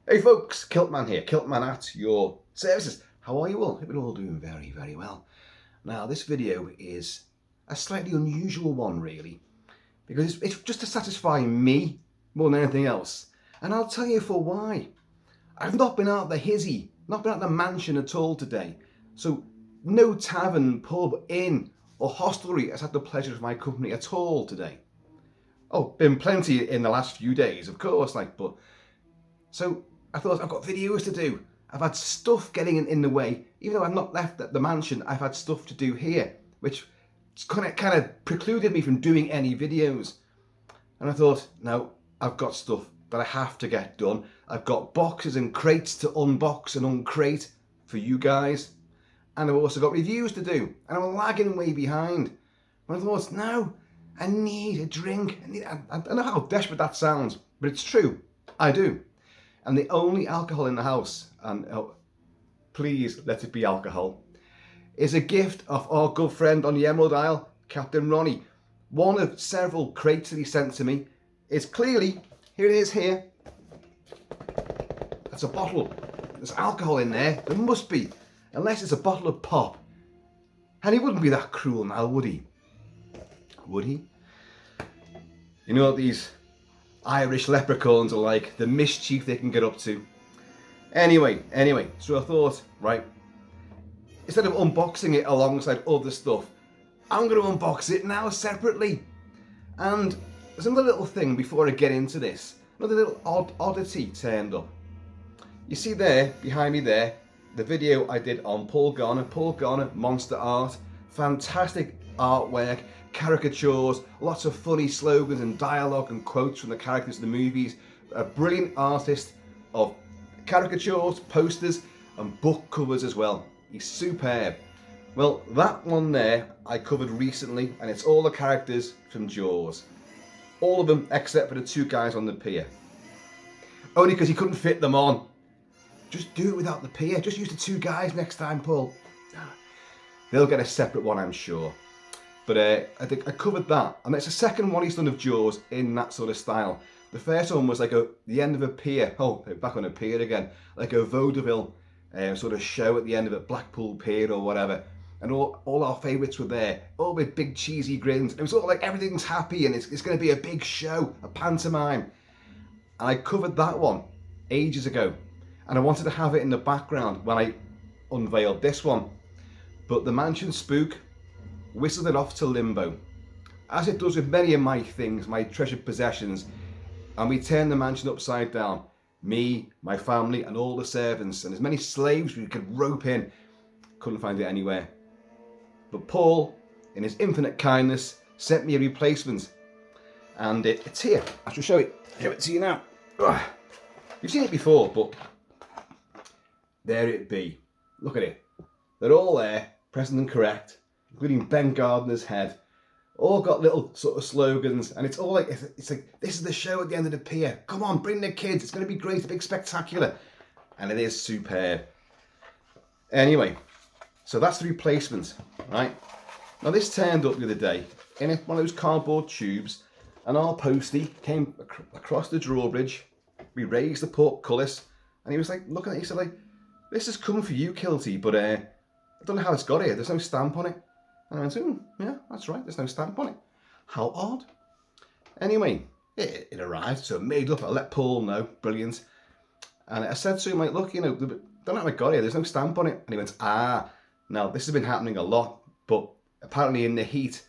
Hey folks, Kilt-Man here, Kilt-Man at your services. How are you all? Hope you're all doing very, very well. Now this video is a slightly unusual one really, because it's just to satisfy me more than anything else. And I'll tell you for why. I've not been out the hizzy, not been out the mansion at all today. So no tavern, pub, inn or hostelry has had the pleasure of my company at all today. Oh, been plenty in the last few days, of course, but so I thought I've got videos to do. I've had stuff getting in the way. Even though I've not left at the mansion, I've had stuff to do here, which kind of precluded me from doing any videos. And I thought, no, I've got stuff that I have to get done. I've got boxes and crates to unbox and uncrate for you guys. And I've also got reviews to do. And I'm lagging way behind. And I thought, no, I need a drink. I don't know how desperate that sounds, but it's true. I do. And the only alcohol in the house, and please let it be alcohol, is a gift of our good friend on the Emerald Isle, Cap'n Ronnie. One of several crates that he sent to me is clearly, here it is here. That's a bottle. There's alcohol in there. There must be, unless it's a bottle of pop. And he wouldn't be that cruel now, would he? Would he? You know what these Irish leprechauns are like, the mischief they can get up to. Anyway, so I thought, right, instead of unboxing it alongside other stuff, I'm going to unbox it now separately. And there's another little thing before I get into this, another little oddity turned up. You see there, behind me there, the video I did on Garner Monster Art, fantastic artwork, caricatures, lots of funny slogans and dialogue and quotes from the characters of the movies. A brilliant artist of caricatures, posters and book covers as well. He's superb. Well, that one there I covered recently, and it's all the characters from Jaws. All of them except for the two guys on the pier. Only because he couldn't fit them on. Just do it without the pier. Just use the two guys next time, Paul. They'll get a separate one, I'm sure. But I think I covered that, and it's the second one he's done of Jaws in that sort of style. The first one was like the end of a pier. Oh, back on a pier again, like a vaudeville sort of show at the end of it, Blackpool Pier or whatever. And all our favourites were there, all with big cheesy grins. It was all like everything's happy and it's going to be a big show, a pantomime. And I covered that one ages ago, and I wanted to have it in the background when I unveiled this one. But the mansion spook whistled it off to limbo, as it does with many of my things, my treasured possessions, and we turned the mansion upside down. Me, my family, and all the servants, and as many slaves we could rope in. Couldn't find it anywhere. But Paul, in his infinite kindness, sent me a replacement, and it's here. I shall show it to you now. Ugh. You've seen it before, but there it be. Look at it. They're all there, present and correct, including Ben Gardner's head. All got little sort of slogans, and it's all like, it's like, this is the show at the end of the pier. Come on, bring the kids. It's going to be great, a big spectacular. And it is superb. Anyway, so that's the replacement, right? Now this turned up the other day in one of those cardboard tubes, and our postie came across the drawbridge. We raised the portcullis, and he was like, looking at it, he said, like, this has come for you, Kilty, but I don't know how it's got here. There's no stamp on it. And I went, yeah, that's right. There's no stamp on it. How odd. Anyway, it arrived, so made up. I let Paul know. Brilliant. And I said to him, like, look, don't know how it got here. There's no stamp on it. And he went, now this has been happening a lot, but apparently in the heat,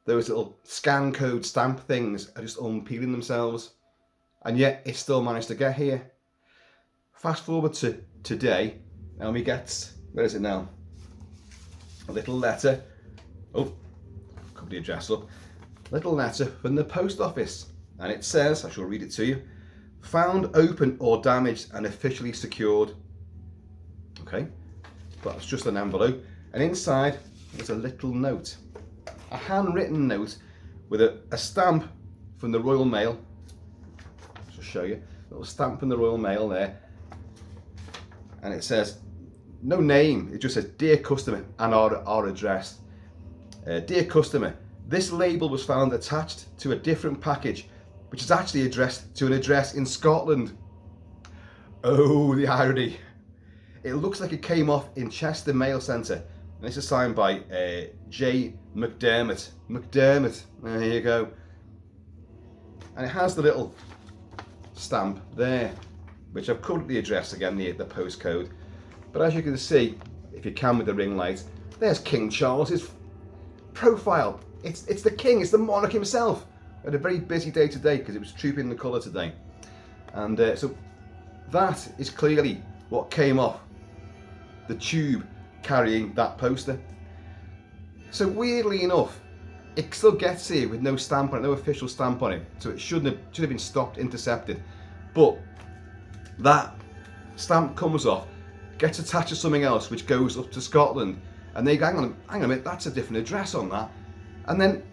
those little scan code stamp things are just unpeeling themselves. And yet it still managed to get here. Fast forward to today, and we get, where is it now? A little letter. Oh, covered the address up. Little letter from the post office, and it says, I shall read it to you, found open or damaged and officially secured. Okay, but it's just an envelope, and inside there's a little note, a handwritten note with a stamp from the Royal Mail. I'll show you, a little stamp from the Royal Mail there, and it says, no name, it just says, dear customer, and our address. Dear customer, this label was found attached to a different package, which is actually addressed to an address in Scotland. Oh, the irony. It looks like it came off in Chester Mail Centre. And this is signed by J. McDermott. McDermott, there you go. And it has the little stamp there, which I've covered the address again, the postcode. But as you can see, if you can with the ring light, there's King Charles's profile. It's the king, it's the monarch himself. I had a very busy day today because it was trooping the colour today. And so that is clearly what came off the tube carrying that poster. So weirdly enough, it still gets here with no stamp on it, no official stamp on it. So it should have been stopped, intercepted. But that stamp comes off, gets attached to something else, which goes up to Scotland. And they go, hang on a minute, that's a different address on that. And then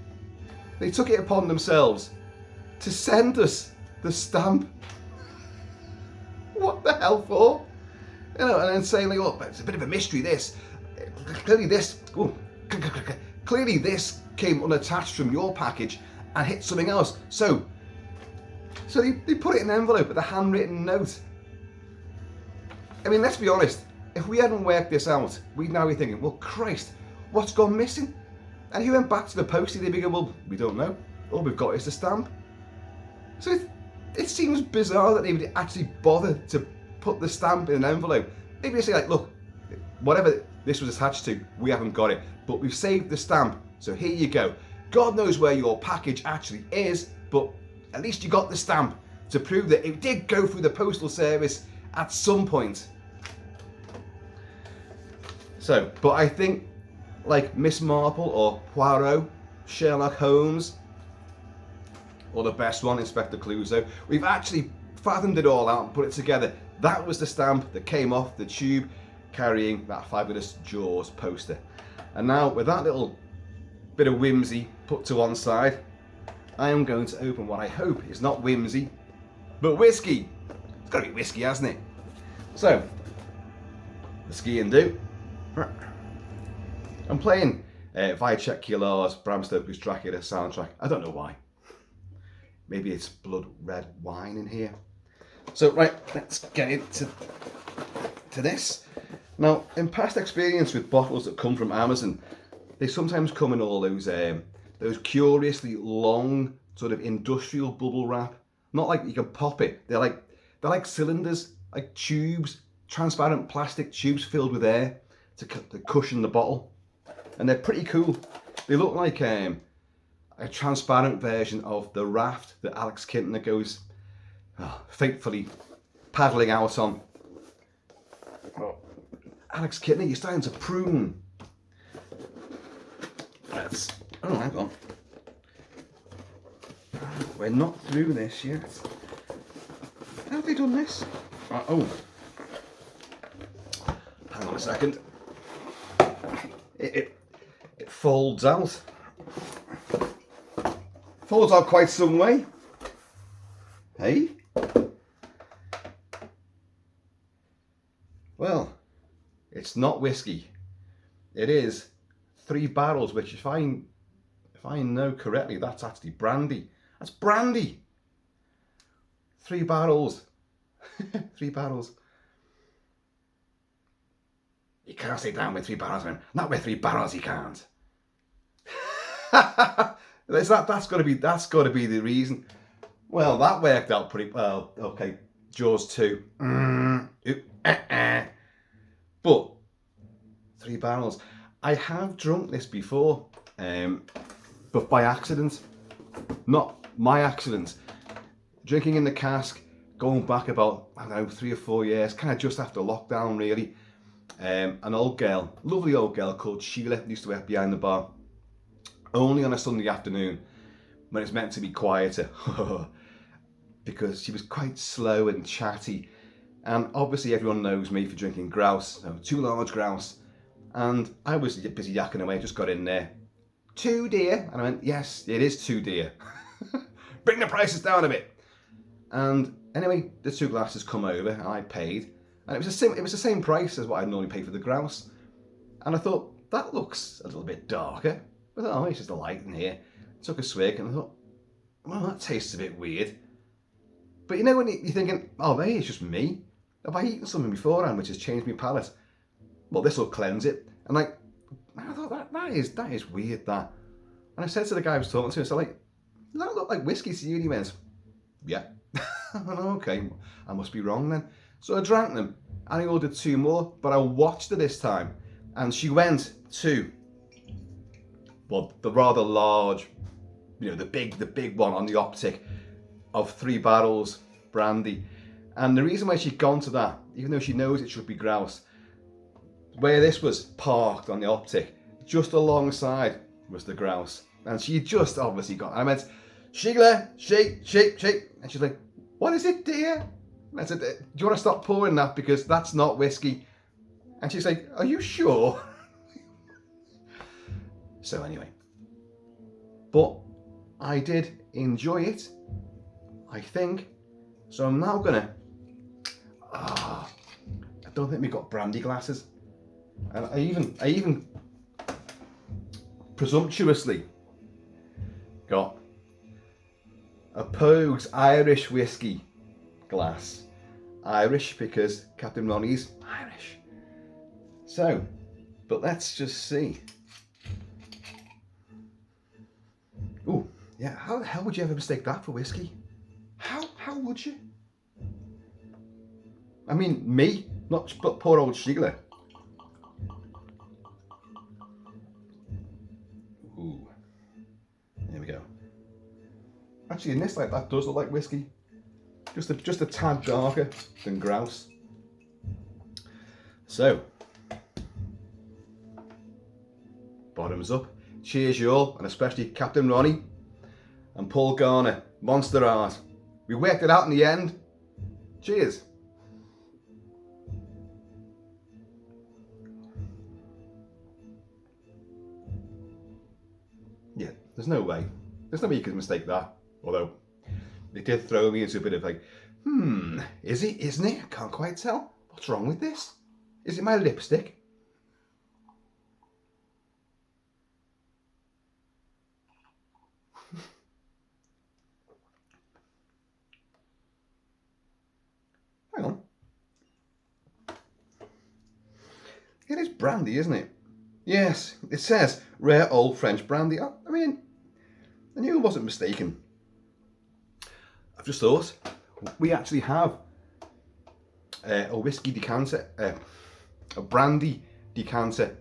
they took it upon themselves to send us the stamp. What the hell for? You know, and then saying like, oh, it's a bit of a mystery this. Clearly this came unattached from your package and hit something else. So they put it in an envelope with a handwritten note. I mean, let's be honest, if we hadn't worked this out, we'd now be thinking, well, Christ, what's gone missing? And if you went back to the postie, they'd be going, well, we don't know. All we've got is the stamp. So it seems bizarre that they would actually bother to put the stamp in an envelope. Maybe they say like, look, whatever this was attached to, we haven't got it, but we've saved the stamp, so here you go. God knows where your package actually is, but at least you got the stamp to prove that it did go through the postal service at some point. So, but I think like Miss Marple or Poirot, Sherlock Holmes, or the best one, Inspector Clouseau, we've actually fathomed it all out and put it together. That was the stamp that came off the tube carrying that fabulous Jaws poster. And now with that little bit of whimsy put to one side, I am going to open what I hope is not whimsy, but whiskey. It's got to be whiskey, hasn't it? So, the ski and do. I'm playing Wojciech Kilar's Bram Stoker's Dracula soundtrack. I don't know why. Maybe it's blood red wine in here. So right, let's get into this. Now, in past experience with bottles that come from Amazon, they sometimes come in all those curiously long sort of industrial bubble wrap. Not like you can pop it. They're like cylinders, like tubes, transparent plastic tubes filled with air to cushion the bottle, and they're pretty cool. They look like a transparent version of the raft that Alex Kintner goes fatefully paddling out on. Oh, Alex Kintner, you're starting to prune. Oh, hang on. We're not through this yet. How have they done this? Oh, hang on a second. It folds out. Folds out quite some way. Hey? Well, it's not whiskey. It is 3 barrels, which if I know correctly, that's actually brandy. That's brandy. 3 barrels. 3 barrels. You can't stay down with 3 barrels, man. Not with 3 barrels, you can't. That's got to be the reason. Well, that worked out pretty well. Okay, Jaws 2. But 3 barrels. I have drunk this before, but by accident. Not my accident. Drinking in the cask, going back about, I don't know, 3 or 4 years, kind of just after lockdown, really. An old girl, lovely old girl called Sheila, used to work behind the bar. Only on a Sunday afternoon when it's meant to be quieter, because she was quite slow and chatty. And obviously everyone knows me for drinking grouse, so 2 large grouse. And I was busy yakking away, just got in there. 2 dear, and I went, yes, it is 2 dear. Bring the prices down a bit. And anyway, the 2 glasses come over, and I paid. And it was the same price as what I'd normally pay for the grouse. And I thought, that looks a little bit darker. I thought, oh, it's just a light in here. Took a swig and I thought, well, that tastes a bit weird. But you know when you're thinking, oh, maybe it's just me. Have I eaten something beforehand which has changed my palate? Well, this will cleanse it. And like, I thought that is weird, that. And I said to the guy I was talking to, I said, like, does that look like whiskey to you? And he went, yeah. I went, okay, I must be wrong then. So I drank them, and I ordered 2 more, but I watched her this time, and she went to, well, the rather large, you know, the big one on the optic of 3 barrels brandy. And the reason why she'd gone to that, even though she knows it should be grouse, where this was parked on the optic, just alongside was the grouse. And she just obviously got, I went, Sheila, shake. And she's like, what is it, dear? And I said, do you want to stop pouring that, because that's not whiskey? And she's like, are you sure? So anyway, but I did enjoy it, I think. So I'm now gonna, I don't think we got brandy glasses. And I even presumptuously got a Pogue's Irish whiskey glass. Irish because Cap'n Ronnie's Irish. So, but let's just see. Oh, yeah, how the hell would you ever mistake that for whiskey? How would you? I mean, me, not but poor old Sheila. Ooh, there we go. Actually, in this light, that does look like whiskey. Just a tad darker than grouse. So, bottoms up. Cheers, you all, and especially Cap'n Ronnie and Paul Garner Monster Art. We worked it out in the end. Cheers. Yeah, there's no way you could mistake that. Although it did throw me into a bit of like, is it, isn't it? I can't quite tell. What's wrong with this? Is it my lipstick? Hang on. It is brandy, isn't it? Yes, it says rare old French brandy. I mean, I knew I wasn't mistaken. I've just thought, we actually have a whiskey decanter, a brandy decanter,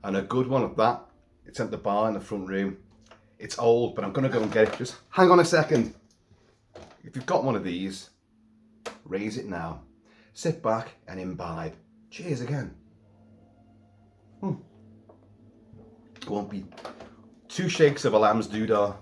and a good one at that. It's at the bar in the front room. It's old, but I'm going to go and get it. Just hang on a second. If you've got one of these, raise it now. Sit back and imbibe. Cheers again. It won't be 2 shakes of a lamb's doodah.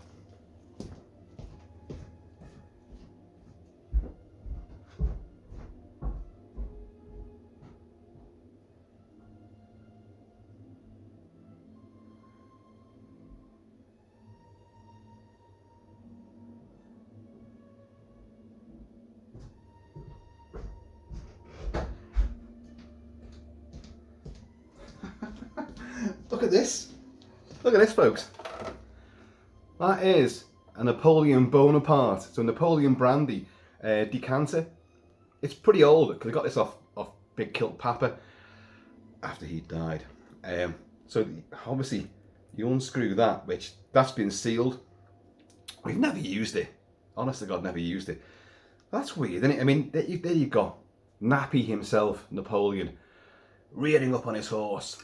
Look at this. Look at this, folks. That is a Napoleon Bonaparte, so Napoleon brandy decanter. It's pretty old because I got this off Big Kilt Papa after he died. So obviously you unscrew that, which that's been sealed. We've never used it. Honest to God, never used it. That's weird, isn't it? I mean, there you go. Nappy himself, Napoleon, rearing up on his horse.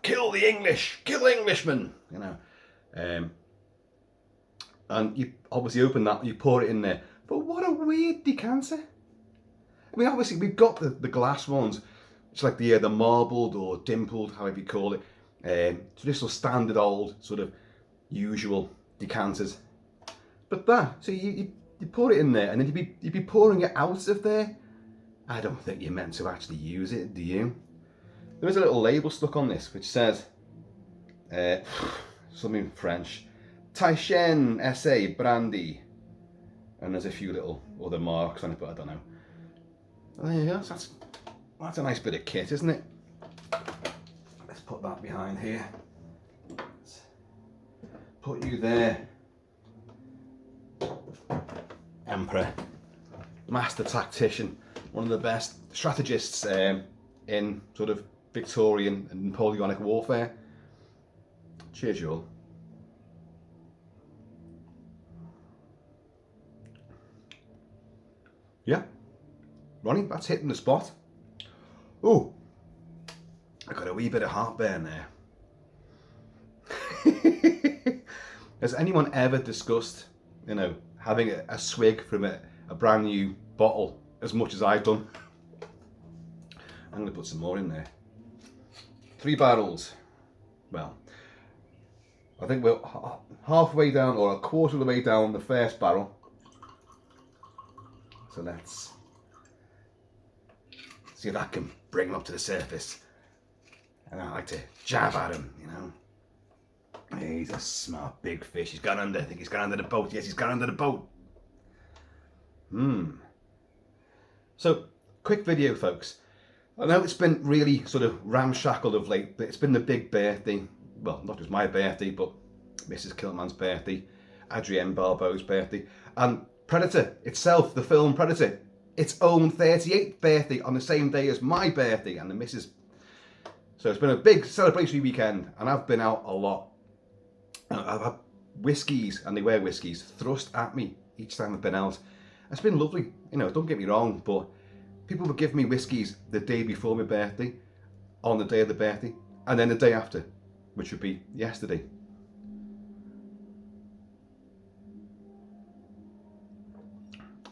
Kill the English, kill Englishmen, you know. And you obviously open that, you pour it in there. But what a weird decanter. I mean, obviously we've got the glass ones. It's like the marbled or dimpled, however you call it. Traditional standard old sort of usual decanters. But that, so you pour it in there and then you'd be pouring it out of there. I don't think you're meant to actually use it, do you? There is a little label stuck on this which says something French, Taïchen SA brandy, and there's a few little other marks on it, but I don't know. There you go. That's a nice bit of kit, isn't it? Let's put that behind here. Let's put you there, Emperor, Master Tactician. one of the best strategists in sort of Victorian and Napoleonic warfare. Cheers, you all. Yeah, Ronnie, that's hitting the spot. Oh, I got a wee bit of heartburn there. Has anyone ever discussed, you know, having a swig from a brand new bottle as much as I've done? I'm going to put some more in there. 3 barrels. Well, I think we're halfway down, or a quarter of the way down the first barrel. So let's see if that can bring him up to the surface. And I like to jab at him, you know. He's a smart big fish. He's gone under. I think he's gone under the boat. Yes, he's gone under the boat. So, quick video, folks. I know it's been really sort of ramshackled of late, but it's been the big birthday. Well, not just my birthday, but Mrs. Kilt-Man's birthday, Adrienne Barbeau's birthday, and Predator itself, the film Predator, its own 38th birthday on the same day as my birthday and the missus. So it's been a big celebratory weekend, and I've been out a lot. I've had whiskies, and they were whiskies, thrust at me each time I've been out. It's been lovely, you know, don't get me wrong, but people would give me whiskies the day before my birthday, on the day of the birthday, and then the day after, which would be yesterday.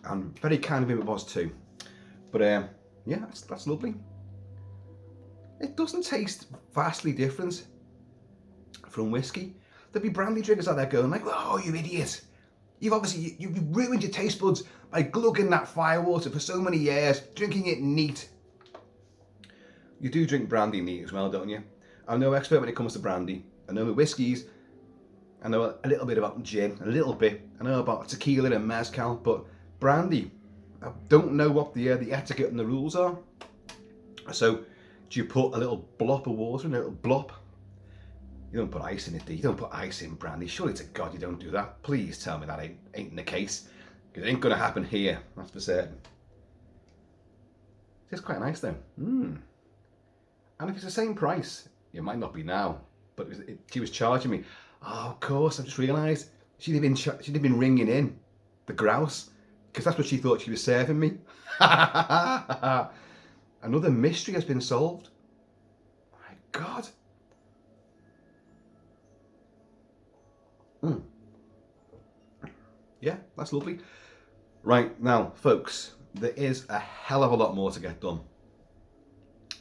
And very kind of him it was too. But yeah, that's lovely. It doesn't taste vastly different from whiskey. There'll be brandy drinkers out there going like, "Oh, you idiot! You've obviously you've ruined your taste buds by glugging that firewater for so many years, drinking it neat." You do drink brandy neat as well, don't you? I'm no expert when it comes to brandy. I know the whiskies. I know a little bit about gin, a little bit. I know about tequila and mezcal, but brandy, I don't know what the etiquette and the rules are. So, do you put a little blop of water in a little blop? You don't put ice in it, do you? You don't put ice in brandy. Surely to God you don't do that. Please tell me that ain't the case. Because it ain't going to happen here, that's for certain. It's quite nice though. And if it's the same price, it might not be now, but she was charging me. Oh, of course, I just realised she'd have been ringing in the grouse, because that's what she thought she was serving me. Another mystery has been solved. My God. Yeah, that's lovely. Right, now, folks, there is a hell of a lot more to get done.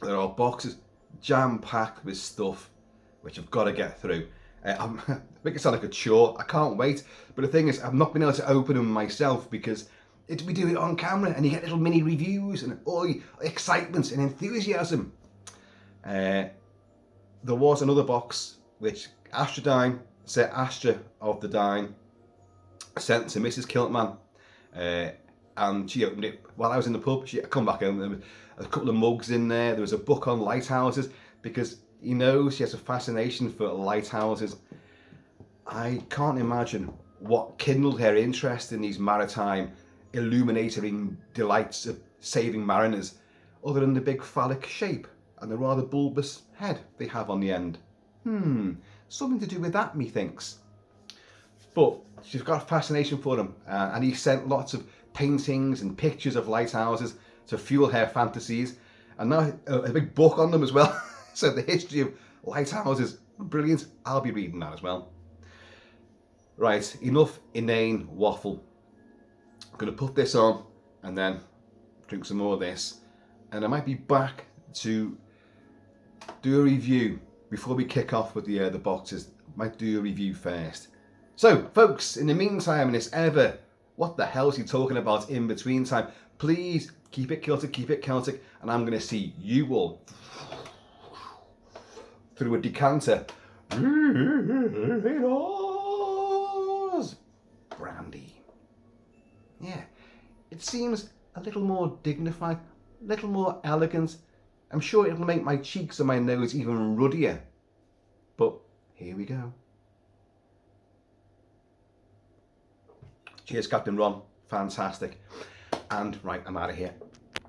There are boxes jam-packed with stuff which I've got to get through. I make it sound like a chore. I can't wait. But the thing is, I've not been able to open them myself because we do it on camera and you get little mini reviews and all the excitement and enthusiasm. There was another box which Astrodyne, Sir Astra of the Dyne, sent to Mrs. Kilt-Man. And she opened it while I was in the pub. I come back home, there was a couple of mugs in there. There was a book on lighthouses because he knows she has a fascination for lighthouses. I can't imagine what kindled her interest in these maritime illuminating delights of saving mariners other than the big phallic shape and the rather bulbous head they have on the end. Something to do with that, methinks. But she's got a fascination for them, and he sent lots of paintings and pictures of lighthouses to fuel her fantasies, and now a big book on them as well. So the history of lighthouses, brilliant. I'll be reading that as well. Right, enough inane waffle. I'm going to put this on and then drink some more of this, and I might be back to do a review before we kick off with the boxes. Might do a review first. So, folks, in the meantime, in this ever, what the hell is he talking about in between time? Please keep it Celtic, and I'm going to see you all through a decanter. Brandy. Yeah, it seems a little more dignified, a little more elegant. I'm sure it'll make my cheeks and my nose even ruddier. But here we go. Cheers, Cap'n Ron. Fantastic. And right, I'm out of here.